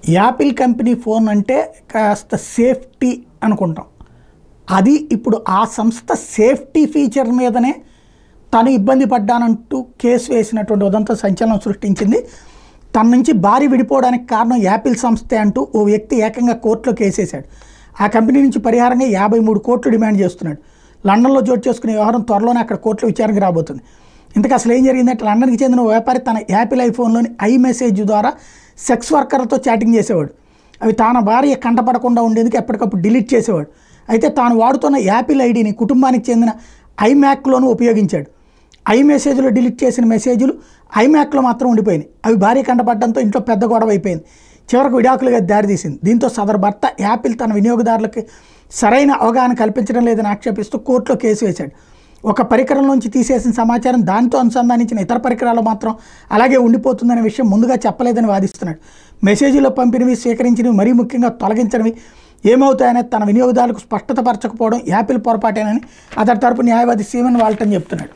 Apple company phone అంటే కాస్త safety అనుకుంటాం. అది ఇప్పుడు ఆ సంస్థ సేఫ్టీ ఫీచర్ మీదనే తను ఇబ్బంది పడ్డానంటూ కేసు వేసినటువంటి ఉదంతం సంచలనం సృష్టించింది. తన నుంచి భార్య విడిపోవడానికి కారణం యాపిల్ సంస్థే అంటూ ఓ వ్యక్తి ఏకంగా కోర్టులో కేసేశాడు. ఆ కంపెనీ నుంచి పరిహారంగా 53 కోట్లు డిమాండ్ చేస్తున్నాడు. లండన్లో చోటు చేసుకునే వ్యవహారం త్వరలోనే అక్కడ కోర్టులో విచారణకు రాబోతుంది. ఇంతకు అసలు ఏం జరిగిందంటే, లండన్కి చెందిన ఓ వ్యాపారి తన యాపిల్ ఐఫోన్లోని మెసేజ్ ద్వారా సెక్స్ వర్కర్లతో చాటింగ్ చేసేవాడు. అవి తన భార్య కంటపడకుండా ఉండేందుకు ఎప్పటికప్పుడు డిలీట్ చేసేవాడు. అయితే తాను వాడుతున్న యాపిల్ ఐడిని కుటుంబానికి చెందిన ఐమ్యాక్లోనూ ఉపయోగించాడు. మెసేజ్లో డిలీట్ చేసిన మెసేజ్లు ఐమ్యాక్లో మాత్రం ఉండిపోయినాయి. అవి భార్య కంటపడడంతో ఇంట్లో పెద్ద గొడవ అయిపోయింది. చివరకు విడాకులుగా దారితీసింది. దీంతో సదరు భర్త యాపిల్ తన వినియోగదారులకి సరైన అవగాహన కల్పించడం లేదని ఆక్షేపిస్తూ కోర్టులో కేసు వేశాడు. ఒక పరికరం నుంచి తీసేసిన సమాచారం దానితో అనుసంధానించిన ఇతర పరికరాలు మాత్రం అలాగే ఉండిపోతుందనే విషయం ముందుగా చెప్పలేదని వాదిస్తున్నాడు. మెసేజ్లో పంపినవి, స్వీకరించినవి, మరీ ముఖ్యంగా తొలగించినవి ఏమవుతాయనే తన వినియోగదారులకు స్పష్టత పరచకపోవడం యాపిల్ పొరపాటేనని అతడి తరపు న్యాయవాది స్టీవెన్ వాల్టన్ చెప్తున్నాడు.